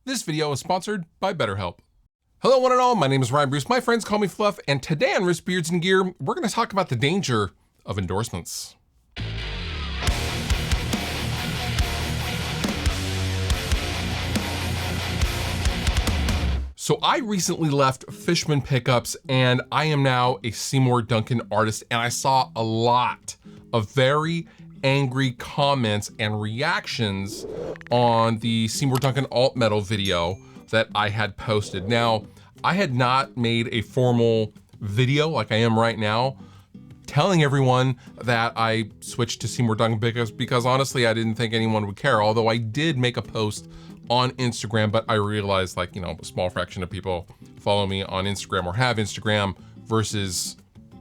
This video is sponsored by BetterHelp. Hello one and all, my name is Ryan Bruce. My friends call me Fluff, and today on Wrist Beards and Gear, we're going to talk about the danger of endorsements. So I recently left Fishman Pickups and I am now a Seymour Duncan artist, and I saw a lot of very angry comments and reactions on the Seymour Duncan alt metal video that I had posted. Now, I had not made a formal video like I am right now telling everyone that I switched to Seymour Duncan because honestly, I didn't think anyone would care, although I did make a post on Instagram, but I realized a small fraction of people follow me on Instagram or have Instagram versus,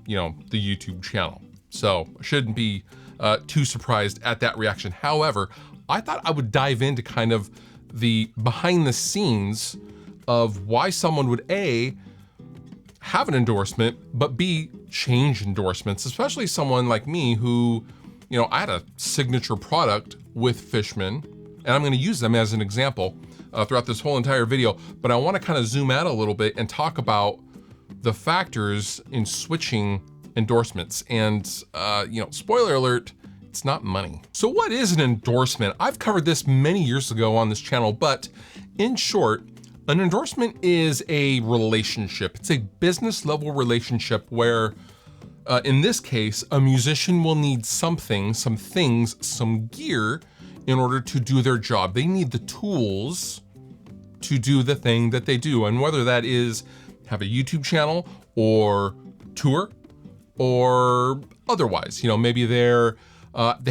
the YouTube channel. So I shouldn't be too surprised at that reaction. However, I thought I would dive into kind of the behind the scenes of why someone would A, have an endorsement, but B, change endorsements, especially someone like me who, I had a signature product with Fishman, and I'm gonna use them as an example throughout this whole entire video, but I wanna kind of zoom out a little bit and talk about the factors in switching endorsements. And, spoiler alert, it's not money. So what is an endorsement? I've covered this many years ago on this channel, but in short, an endorsement is a relationship. It's a business level relationship where, in this case, a musician will need something, some things, some gear in order to do their job. They need the tools to do the thing that they do. And whether that is have a YouTube channel or tour or otherwise, maybe they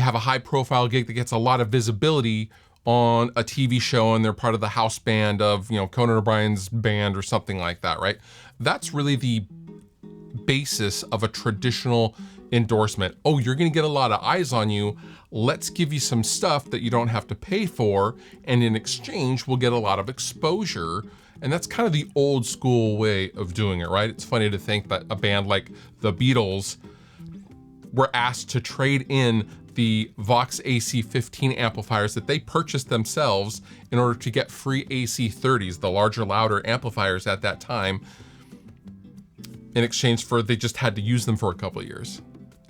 have a high profile gig that gets a lot of visibility on a TV show and they're part of the house band of, Conan O'Brien's band or something like that, right? That's really the basis of a traditional endorsement. Oh, you're gonna get a lot of eyes on you. Let's give you some stuff that you don't have to pay for, and in exchange, we'll get a lot of exposure. And that's kind of the old school way of doing it, right? It's funny to think that a band like the Beatles were asked to trade in the Vox AC-15 amplifiers that they purchased themselves in order to get free AC-30s, the larger, louder amplifiers at that time, in exchange for they just had to use them for a couple of years.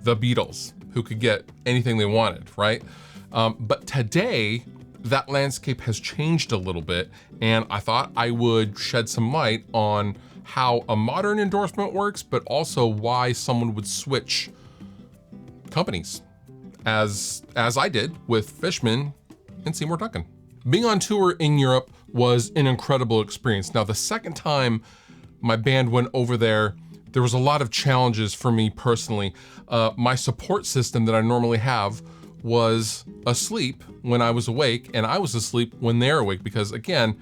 The Beatles, who could get anything they wanted, right? But today, that landscape has changed a little bit, and I thought I would shed some light on how a modern endorsement works, but also why someone would switch companies, as I did with Fishman and Seymour Duncan. Being on tour in Europe was an incredible experience. Now, the second time my band went over there was a lot of challenges for me personally. My support system that I normally have was asleep when I was awake, and I was asleep when they're awake because, again,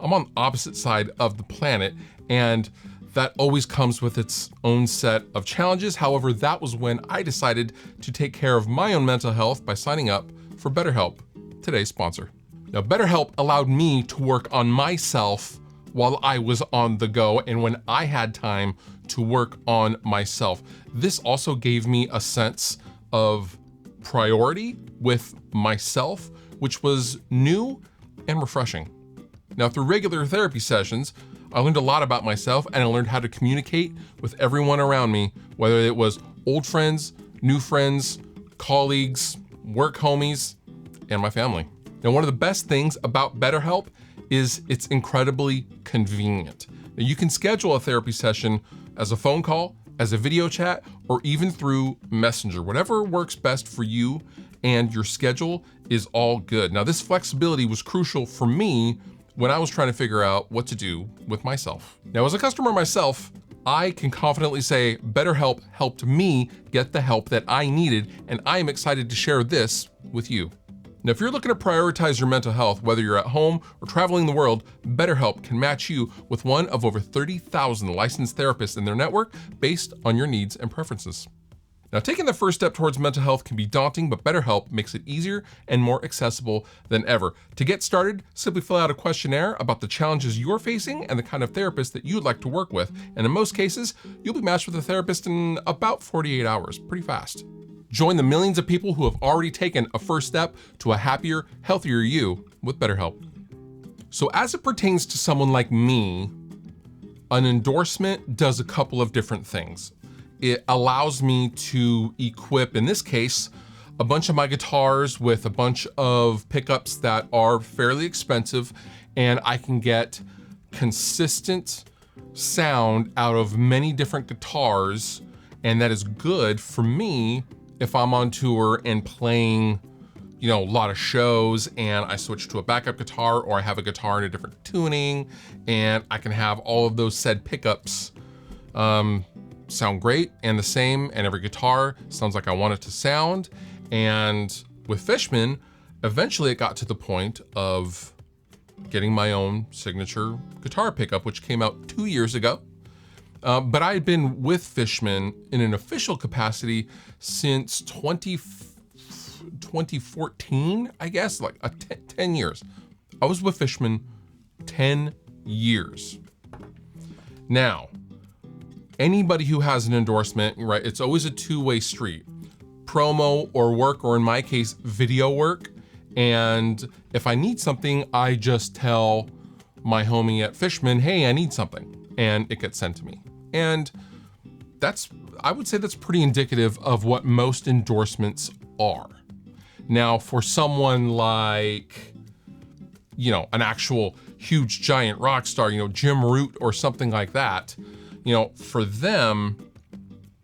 I'm on the opposite side of the planet, and that always comes with its own set of challenges. However, that was when I decided to take care of my own mental health by signing up for BetterHelp, today's sponsor. Now, BetterHelp allowed me to work on myself while I was on the go and when I had time to work on myself. This also gave me a sense of priority with myself, which was new and refreshing. Now, through regular therapy sessions, I learned a lot about myself, and I learned how to communicate with everyone around me, whether it was old friends, new friends, colleagues, work homies, and my family. Now, one of the best things about BetterHelp is it's incredibly convenient. Now, you can schedule a therapy session as a phone call, as a video chat, or even through Messenger. Whatever works best for you and your schedule is all good. Now, this flexibility was crucial for me when I was trying to figure out what to do with myself. Now, as a customer myself, I can confidently say BetterHelp helped me get the help that I needed, and I am excited to share this with you. Now, if you're looking to prioritize your mental health, whether you're at home or traveling the world, BetterHelp can match you with one of over 30,000 licensed therapists in their network based on your needs and preferences. Now, taking the first step towards mental health can be daunting, but BetterHelp makes it easier and more accessible than ever. To get started, simply fill out a questionnaire about the challenges you're facing and the kind of therapist that you'd like to work with. And in most cases, you'll be matched with a therapist in about 48 hours, pretty fast. Join the millions of people who have already taken a first step to a happier, healthier you with BetterHelp. So as it pertains to someone like me, an endorsement does a couple of different things. It allows me to equip, in this case, a bunch of my guitars with a bunch of pickups that are fairly expensive, and I can get consistent sound out of many different guitars, and that is good for me if I'm on tour and playing, you know, a lot of shows and I switch to a backup guitar, or I have a guitar in a different tuning, and I can have all of those said pickups sound great and the same, and every guitar sounds like I want it to sound. And with Fishman, eventually it got to the point of getting my own signature guitar pickup, which came out 2 years ago. But I had been with Fishman in an official capacity since 2014, I guess, like 10 years. I was with Fishman 10 years. Now, anybody who has an endorsement, right, it's always a two-way street. Promo or work, or in my case, video work. And if I need something, I just tell my homie at Fishman, hey, I need something, and it gets sent to me. And I would say that's pretty indicative of what most endorsements are. Now, for someone like, you know, an actual huge giant rock star, you know, Jim Root or something like that, you know, for them,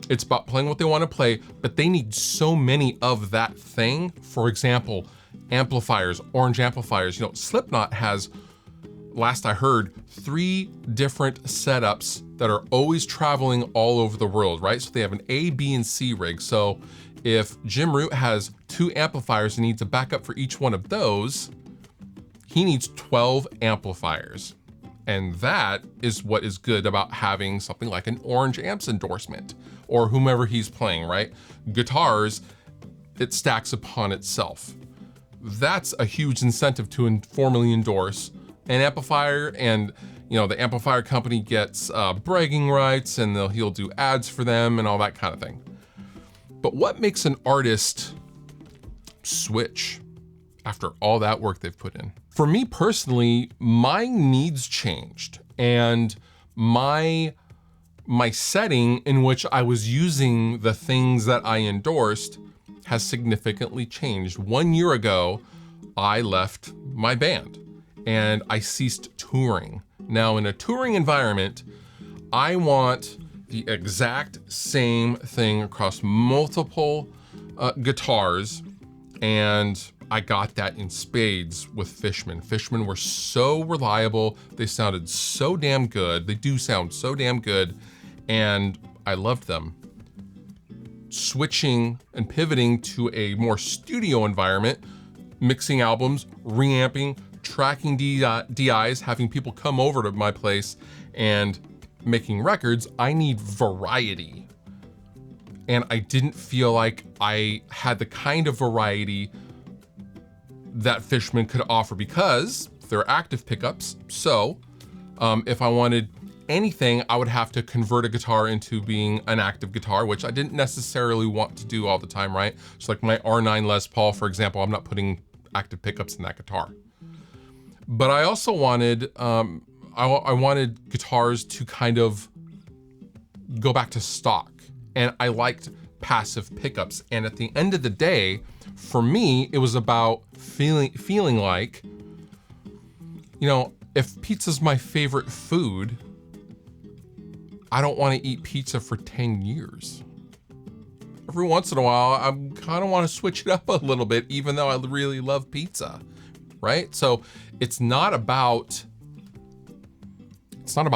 it's about playing what they want to play, but they need so many of that thing. For example, amplifiers, orange amplifiers. You know, Slipknot has, last I heard, 3 different setups that are always traveling all over the world, right? So they have an A, B, and C rig. So if Jim Root has 2 amplifiers and needs a backup for each one of those, he needs 12 amplifiers. And that is what is good about having something like an Orange Amps endorsement, or whomever he's playing, right? Guitars, it stacks upon itself. That's a huge incentive to formally endorse an amplifier, and you know, the amplifier company gets bragging rights, and he'll do ads for them and all that kind of thing. But what makes an artist switch after all that work they've put in? For me personally, my needs changed, and my setting in which I was using the things that I endorsed has significantly changed. 1 year ago, I left my band and I ceased touring. Now, in a touring environment, I want the exact same thing across multiple guitars, and I got that in spades with Fishman. Fishman were so reliable. They sounded so damn good. They do sound so damn good, and I loved them. Switching and pivoting to a more studio environment, mixing albums, reamping, tracking DIs, having people come over to my place and making records, I need variety. And I didn't feel like I had the kind of variety that Fishman could offer, because they're active pickups. So if I wanted anything, I would have to convert a guitar into being an active guitar, which I didn't necessarily want to do all the time, right? So like my R9 Les Paul, for example, I'm not putting active pickups in that guitar. But I also wanted, I wanted guitars to kind of go back to stock, and I liked passive pickups. And at the end of the day, for me, it was about feeling like, you know, if pizza's my favorite food, I don't want to eat pizza for 10 years. Every once in a while, I kind of want to switch it up a little bit, even though I really love pizza, right? So it's not about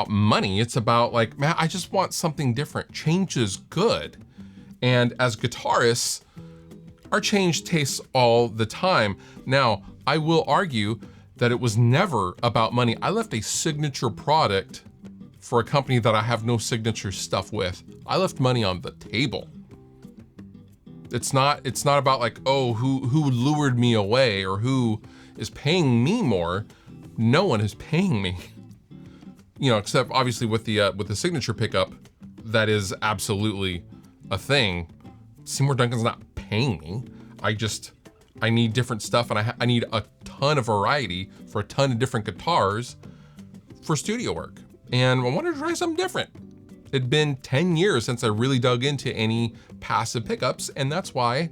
money. It's about like, man, I just want something different. Change is good. And as guitarists, our change tastes all the time. Now, I will argue that it was never about money. I left a signature product for a company that I have no signature stuff with. I left money on the table. It's not about like, oh, who lured me away or who is paying me more. No one is paying me. You know, except obviously with the signature pickup, that is absolutely a thing. Seymour Duncan's not paying me. I need different stuff, and I need a ton of variety for a ton of different guitars for studio work. And I wanted to try something different. It'd been 10 years since I really dug into any passive pickups, and that's why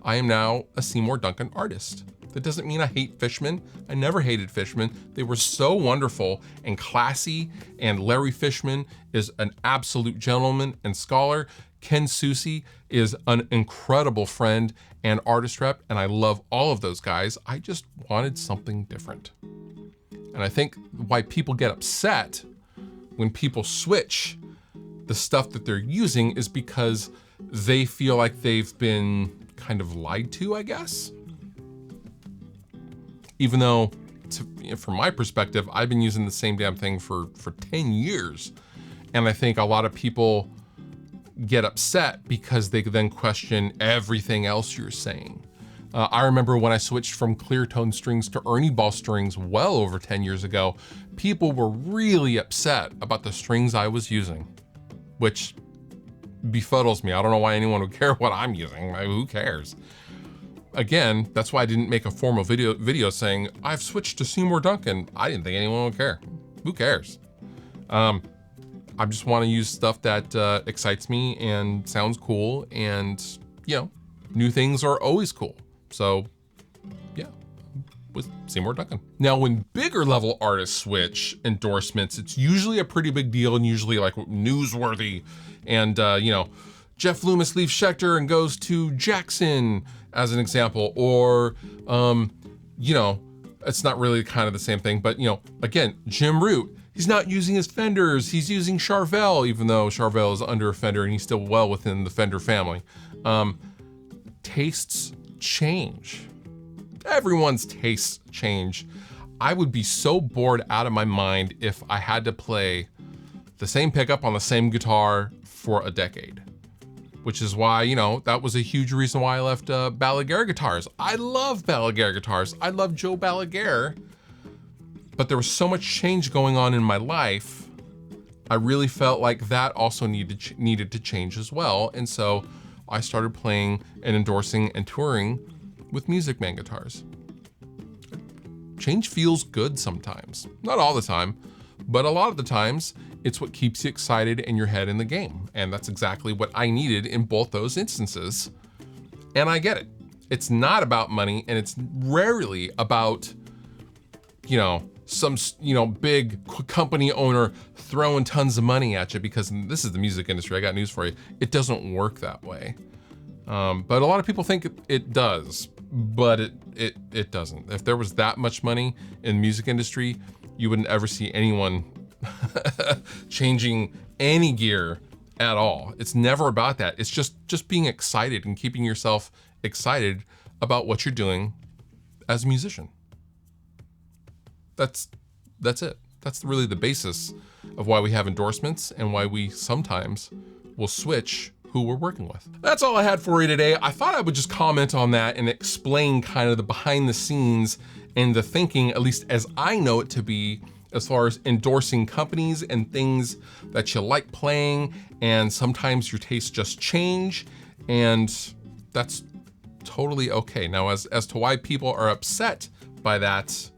I am now a Seymour Duncan artist. That doesn't mean I hate Fishman. I never hated Fishman. They were so wonderful and classy, and Larry Fishman is an absolute gentleman and scholar. Ken Susi is an incredible friend and artist rep, and I love all of those guys. I just wanted something different. And I think why people get upset when people switch the stuff that they're using is because they feel like they've been kind of lied to, I guess. Even though, from my perspective, I've been using the same damn thing for 10 years. And I think a lot of people get upset because they then question everything else you're saying. I remember when I switched from clear tone strings to Ernie Ball strings well over 10 years ago, people were really upset about the strings I was using, which befuddles me. I don't know why anyone would care what I'm using. Who cares? Again, that's why I didn't make a formal video saying, I've switched to Seymour Duncan. I didn't think anyone would care. Who cares? I just want to use stuff that excites me and sounds cool, and new things are always cool. So yeah, with Seymour Duncan. Now, when bigger level artists switch endorsements, it's usually a pretty big deal and usually like newsworthy. And Jeff Loomis leaves Schecter and goes to Jackson, as an example, or it's not really kind of the same thing, but again, Jim Root, he's not using his Fenders, he's using Charvel, even though Charvel is under a Fender and he's still well within the Fender family. Tastes change. Everyone's tastes change. I would be so bored out of my mind if I had to play the same pickup on the same guitar for a decade. Which is why, that was a huge reason why I left Balaguer guitars. I love Balaguer guitars. I love Joe Balaguer. But there was so much change going on in my life, I really felt like that also needed to change as well. And so I started playing and endorsing and touring with Music Man guitars. Change feels good sometimes. Not all the time, but a lot of the times, it's what keeps you excited and your head in the game. And that's exactly what I needed in both those instances. And I get it. It's not about money, and it's rarely about, some, big company owner throwing tons of money at you, because this is the music industry. I got news for you. It doesn't work that way. But a lot of people think it does, but it doesn't. If there was that much money in the music industry, you wouldn't ever see anyone changing any gear at all. It's never about that. It's just being excited and keeping yourself excited about what you're doing as a musician. That's it. That's really the basis of why we have endorsements and why we sometimes will switch who we're working with. That's all I had for you today. I thought I would just comment on that and explain kind of the behind the scenes and the thinking, at least as I know it to be, as far as endorsing companies and things that you like playing, and sometimes your tastes just change, and that's totally okay. Now, as to why people are upset by that,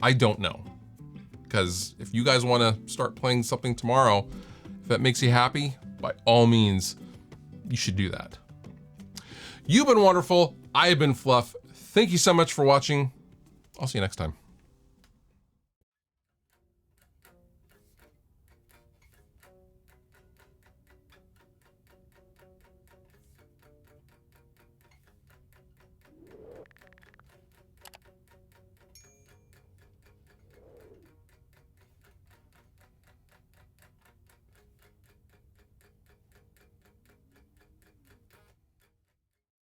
I don't know. Because if you guys want to start playing something tomorrow, if that makes you happy, by all means, you should do that. You've been wonderful. I have been Fluff. Thank you so much for watching. I'll see you next time.